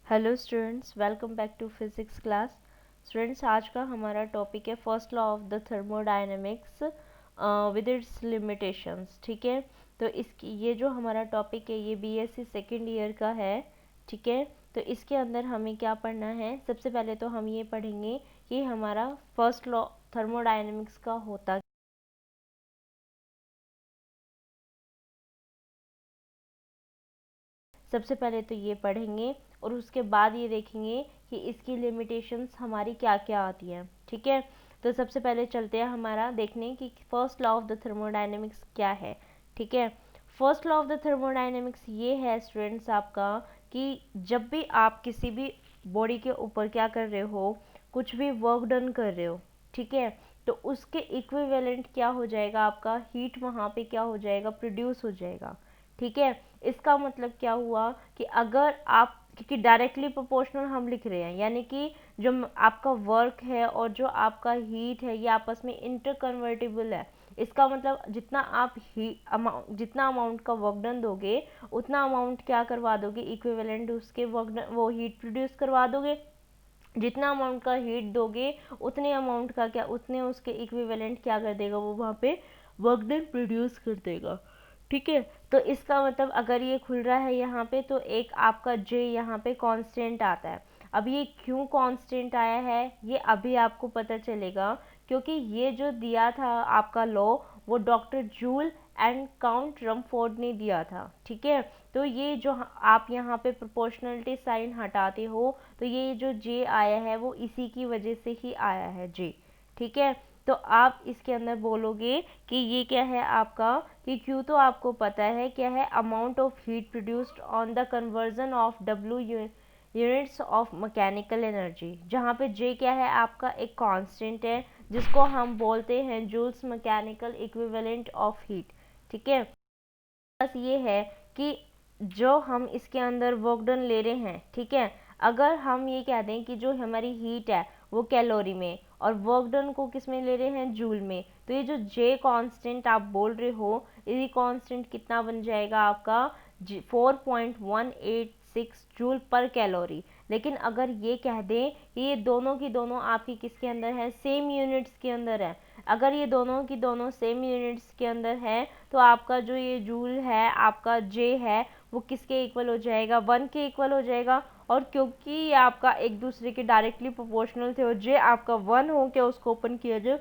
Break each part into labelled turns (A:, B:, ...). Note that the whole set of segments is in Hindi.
A: Hello students, welcome back to physics class. Students, आज का हमारा टॉपिक है first law of the thermodynamics with its limitations. ठीक है, तो इसकी ये जो हमारा टॉपिक है ये बीएससी सेकेंड ईयर का है। ठीक है, तो इसके अंदर हमें क्या पढ़ना है, सबसे पहले तो हम ये पढ़ेंगे कि हमारा फर्स्ट लॉ थर्मोडायनेमिक्स का होता, सबसे पहले तो ये पढ़ेंगे और उसके बाद ये देखेंगे कि इसकी लिमिटेशंस हमारी क्या क्या आती हैं। ठीक है, तो सबसे पहले चलते हैं हमारा देखने कि first law of the thermodynamics क्या है। ठीक है, first law of the thermodynamics ये है स्टूडेंट्स आपका कि जब भी आप किसी भी बॉडी के ऊपर क्या कर रहे हो, कुछ भी वर्क डन कर रहे हो, ठीक है, तो उसके इक्विवेलेंट क्या हो जाएगा, आपका हीट वहाँ पे क्या हो जाएगा, प्रोड्यूस हो जाएगा। ठीक है, इसका मतलब क्या हुआ कि अगर आप, क्योंकि डायरेक्टली प्रोपोर्शनल हम लिख रहे हैं, यानी कि जो आपका वर्क है और जो आपका हीट है ये आपस में इंटर कन्वर्टिबल है। इसका मतलब जितना आप जितना अमाउंट का वर्क डन दोगे उतना अमाउंट क्या करवा दोगे, इक्विवेलेंट उसके वर्क वो हीट प्रोड्यूस करवा दोगे। जितना अमाउंट का हीट दोगे उतने अमाउंट का क्या, उतने उसके इक्विवेलेंट क्या कर देगा, वो वहाँ पे वर्क डन प्रोड्यूस कर देगा। ठीक है, तो इसका मतलब अगर ये खुल रहा है यहाँ पे तो एक आपका जे यहाँ पे कांस्टेंट आता है। अब ये क्यों कांस्टेंट आया है ये अभी आपको पता चलेगा, क्योंकि ये जो दिया था आपका लॉ वो doctor joule and count Rumford ने दिया था। ठीक है, तो ये जो आप यहाँ पे प्रोपोर्शनलिटी साइन हटाते हो तो ये जो जे आया है वो इसी की वजह से ही आया है जे। ठीक है, तो आप इसके अंदर बोलोगे कि ये क्या है आपका, कि क्यू तो आपको पता है क्या है, amount of heat produced on the conversion of W units of mechanical energy, जहाँ पे जे क्या है आपका एक कांस्टेंट है जिसको हम बोलते हैं Joule's mechanical equivalent of heat. ठीक है, बस ये है कि जो हम इसके अंदर वर्क डन ले रहे हैं, ठीक है, अगर हम ये कह दें कि जो हमारी हीट है वो कैलोरी में और वर्क डन को किस में ले रहे हैं, जूल में, तो ये जो जे कांस्टेंट आप बोल रहे हो ये कांस्टेंट कितना बन जाएगा आपका, 4.186 जूल पर कैलोरी। लेकिन अगर ये कह दें कि ये दोनों की दोनों आपकी किसके अंदर है, सेम यूनिट्स के अंदर है, अगर ये दोनों की दोनों सेम यूनिट्स के अंदर है तो आपका जो ये जूल है आपका जे है वो किसके इक्वल हो जाएगा, 1 के इक्वल हो जाएगा। और क्योंकि ये आपका एक दूसरे के डायरेक्टली प्रोपोर्शनल थे और जे आपका 1 हो के उसको ओपन किया जाए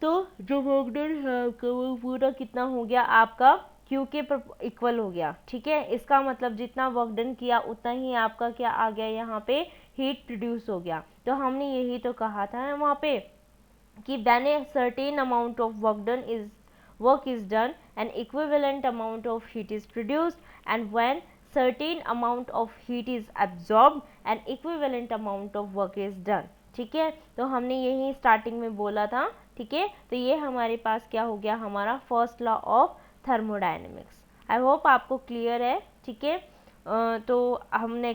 A: तो जो वर्क डन है आपका वो पूरा कितना हो गया आपका, क्यू के इक्वल हो गया। ठीक है, इसका मतलब जितना वर्क डन किया उतना ही आपका क्या आ गया, यहाँ पे हीट प्रोड्यूस हो गया। तो हमने यही तो कहा था वहाँ पे कि when a certain amount of work is done, an equivalent amount of heat is produced, and when certain amount of heat is absorbed, an equivalent amount of work is done. ठीक है, तो हमने यही स्टार्टिंग में बोला था। ठीक है, तो ये हमारे पास क्या हो गया, हमारा first law of thermodynamics. I hope आपको क्लियर है। ठीक है, तो हमने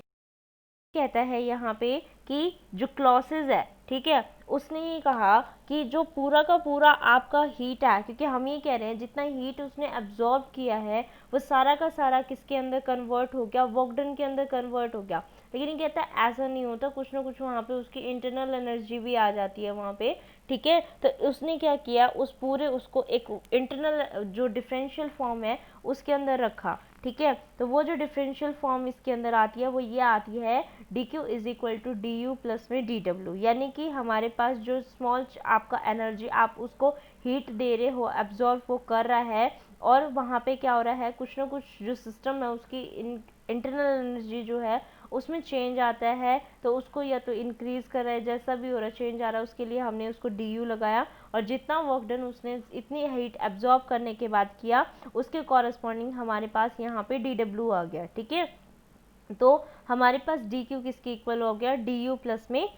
A: कहता है यहाँ पे कि जो क्लॉसेस है, ठीक है, उसने ये कहा कि जो पूरा का पूरा आपका हीट है, क्योंकि हम ये कह रहे हैं जितना हीट उसने एब्जॉर्ब किया है वो सारा का सारा किसके अंदर कन्वर्ट हो गया, वर्क डन के अंदर कन्वर्ट हो गया। लेकिन ये कहता है ऐसा नहीं होता, कुछ ना कुछ वहाँ पे उसकी इंटरनल एनर्जी भी आ जाती है वहाँ पे। ठीक है, तो उसने क्या किया, उस पूरे उसको एक इंटरनल जो डिफरेंशियल फॉर्म है उसके अंदर रखा। ठीक है, तो वो जो डिफरेंशियल फॉर्म इसके अंदर आती है वो ये आती है d Q is equal to d U plus में डी डब्ल्यू, यानी कि हमारे पास जो स्मॉल आपका एनर्जी आप उसको हीट दे रहे हो, एब्जॉर्ब वो कर रहा है, और वहाँ पे क्या हो रहा है, कुछ ना कुछ जो सिस्टम है उसकी इंटरनल एनर्जी जो है उसमें चेंज आता है, तो उसको या तो इंक्रीज कर रहा है, जैसा भी हो रहा है चेंज आ रहा है, उसके लिए हमने उसको डी यू लगाया, और जितना वर्क डन उसने इतनी हीट एब्जॉर्ब करने के बाद किया उसके कॉरस्पॉन्डिंग हमारे पास यहाँ पे डी डब्ल्यू आ गया। ठीक है, तो हमारे पास डी क्यू किसके इक्वल हो गया, डी यू प्लस में।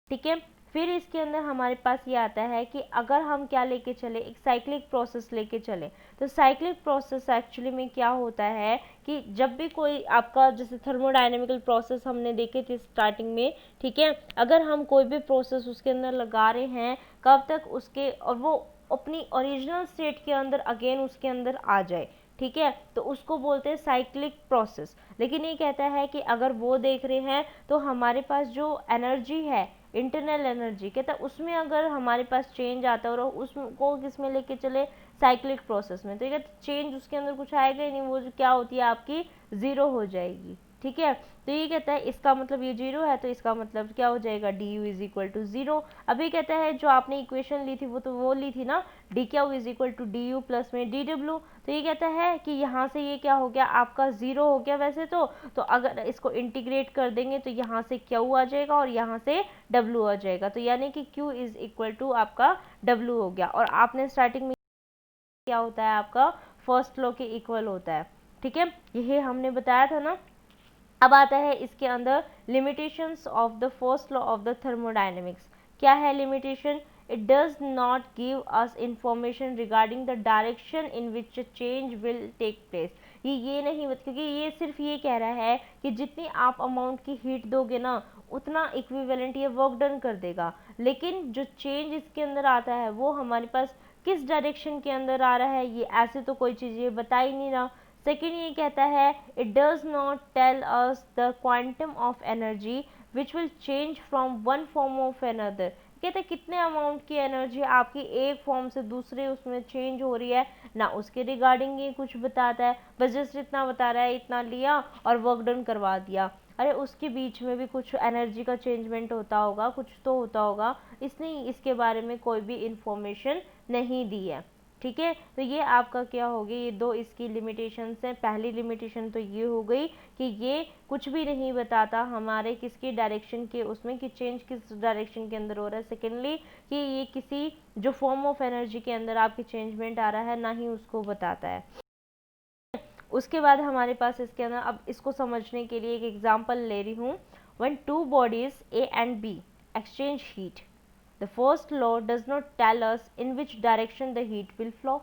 A: ठीक है, फिर इसके अंदर हमारे पास ये आता है कि अगर हम क्या लेके चले, एक साइक्लिक प्रोसेस लेके चले, तो साइक्लिक प्रोसेस एक्चुअली में क्या होता है कि जब भी कोई आपका, जैसे थर्मोडायनेमिकल प्रोसेस हमने देखे थे स्टार्टिंग में, ठीक है, अगर हम कोई भी प्रोसेस उसके अंदर लगा रहे हैं, कब तक उसके और वो अपनी ओरिजिनल स्टेट के अंदर अगेन उसके अंदर आ जाए। ठीक है, तो उसको बोलते हैं साइक्लिक प्रोसेस। लेकिन ये कहता है कि अगर वो देख रहे हैं तो हमारे पास जो एनर्जी है, इंटरनल एनर्जी, कहता है उसमें अगर हमारे पास चेंज आता है और उसको किस में लेके चले, साइक्लिक प्रोसेस में, तो ये कहते चेंज उसके अंदर कुछ आएगा ही नहीं, वो जो क्या होती है आपकी ज़ीरो हो जाएगी। ठीक है, तो ये कहता है इसका मतलब ये जीरो है, तो इसका मतलब क्या हो जाएगा, d U is equal to zero. अभी कहता है जो आपने इक्वेशन ली थी वो तो वो ली थी ना, d Q is equal to d U plus में डी डब्ल्यू, तो ये कहता है कि यहाँ से ये क्या हो गया आपका जीरो हो गया वैसे तो अगर इसको इंटीग्रेट कर देंगे तो यहाँ से क्यू आ जाएगा और यहाँ से डब्ल्यू आ जाएगा, तो यानी कि क्यू इज इक्वल टू आपका डब्ल्यू हो गया। और आपने स्टार्टिंग में क्या होता है आपका फर्स्ट लॉ के इक्वल होता है। ठीक है, यही हमने बताया था ना। अब आता है इसके अंदर limitations of the first law of the thermodynamics. क्या है limitation, it does not give us information regarding the direction in which change will take place. ये नहीं, क्योंकि ये सिर्फ ये कह रहा है कि जितनी आप अमाउंट की हीट दोगे ना उतना इक्विवेलेंट ये वर्क डन कर देगा, लेकिन जो चेंज इसके अंदर आता है वो हमारे पास किस डायरेक्शन के अंदर आ रहा है, ये ऐसे तो कोई चीज़ ये बता ही नहीं रहा। सेकेंड ये कहता है it does not tell us the quantum of energy which will change from one form of another. कहते हैं कितने अमाउंट की एनर्जी आपकी एक फॉर्म से दूसरे उसमें चेंज हो रही है ना, उसके रिगार्डिंग ये कुछ बताता है, बस जस्ट इतना बता रहा है इतना लिया और वर्क डन करवा दिया। अरे उसके बीच में भी कुछ एनर्जी का चेंजमेंट होता होगा, कुछ तो होता होगा, इसने इसके बारे में कोई भी इंफॉर्मेशन नहीं दी है। ठीक है, तो ये आपका क्या हो गया, ये दो इसकी लिमिटेशंस हैं। पहली लिमिटेशन तो ये हो गई कि ये कुछ भी नहीं बताता हमारे किसकी डायरेक्शन के उसमें कि चेंज किस डायरेक्शन के अंदर हो रहा है। सेकेंडली कि ये किसी जो फॉर्म ऑफ एनर्जी के अंदर आपकी चेंजमेंट आ रहा है ना ही उसको बताता है। उसके बाद हमारे पास इसके अंदर, अब इसको समझने के लिए एक एग्जांपल ले रही हूँ। When two bodies A and B exchange heat, the first law does not tell us in which direction the heat will flow.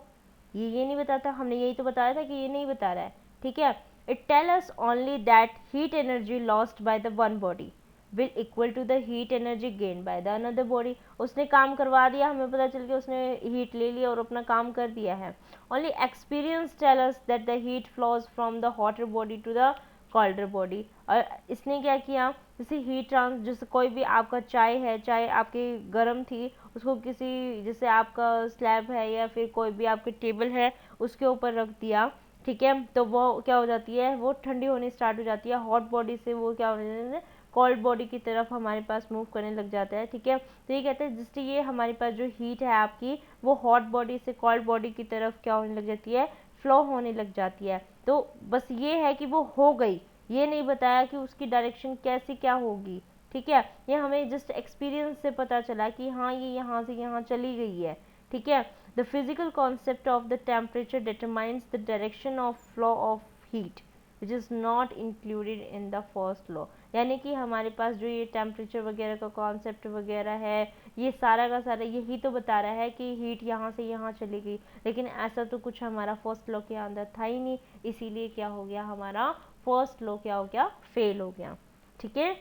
A: ये नहीं बताता, हमने यही तो बताया था कि ये नहीं बता रहा है। ठीक है, it tell us only that heat energy lost by the one body will equal to the heat energy gain by the another body. उसने काम करवा दिया, हमें पता चल गया उसने हीट ले लिया और अपना काम कर दिया है। Only experience tell us that the heat flows from the hotter body to the colder body. और इसने क्या किया, जैसे हीट ट्रांस, जैसे कोई भी आपका चाय है, चाय आपकी गर्म थी, उसको किसी, जैसे आपका स्लैब है या फिर कोई भी आपकी टेबल है उसके ऊपर रख दिया। ठीक है, तो वो क्या हो जाती है, वो ठंडी होनी स्टार्ट हो जाती है, हॉट बॉडी से वो क्या होने, कोल्ड बॉडी की तरफ हमारे पास मूव करने लग जाता है। ठीक है, तो ये कहते हैं जिससे ये हमारे पास जो हीट है आपकी वो हॉट बॉडी से कोल्ड बॉडी की तरफ क्या होने लग जाती है, फ्लो होने लग जाती है। तो बस ये है कि वो हो गई, ये नहीं बताया कि उसकी डायरेक्शन कैसी क्या होगी। ठीक है, ये हमें जस्ट एक्सपीरियंस से पता चला कि हाँ ये यहाँ से यहाँ चली गई है। ठीक है, the physical concept of the temperature determines the direction of flow of heat which is not included in the first law. यानी कि हमारे पास जो ये टेम्परेचर वगैरह का कॉन्सेप्ट वगैरह है, ये सारा का सारा यही तो बता रहा है कि हीट यहाँ से यहाँ चली गई, लेकिन ऐसा तो कुछ हमारा फर्स्ट लॉ के अंदर था ही नहीं, इसीलिए क्या हो गया, हमारा फर्स्ट लॉ क्या हो गया, फेल हो गया। ठीक है,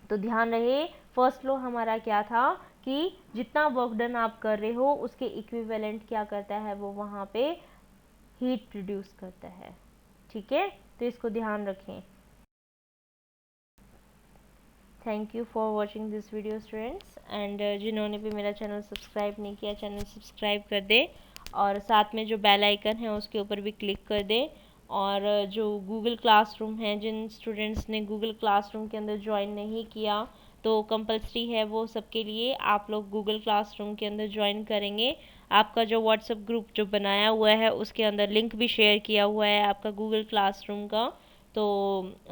A: तो ध्यान रहे फर्स्ट लॉ हमारा क्या था कि जितना वर्क डन आप कर रहे हो उसके इक्विवेलेंट क्या करता है, वो वहाँ पे हीट प्रोड्यूस करता है। ठीक है, तो इसको ध्यान रखें। Thank you for watching this video students, and जिन्होंने भी मेरा चैनल सब्सक्राइब नहीं किया, चैनल सब्सक्राइब कर दे और साथ में जो बेल आइकन है उसके ऊपर भी क्लिक कर दे। और जो गूगल क्लासरूम है, जिन स्टूडेंट्स ने गूगल क्लासरूम के अंदर ज्वाइन नहीं किया तो कंपलसरी है वो सबके लिए, आप लोग गूगल क्लासरूम के अंदर ज्वाइन करेंगे। आपका जो व्हाट्सएप ग्रुप जो बनाया हुआ है उसके अंदर लिंक भी शेयर किया हुआ है आपका गूगल क्लासरूम का, तो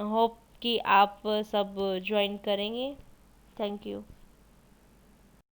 A: होप कि आप सब ज्वाइन करेंगे। Thank you.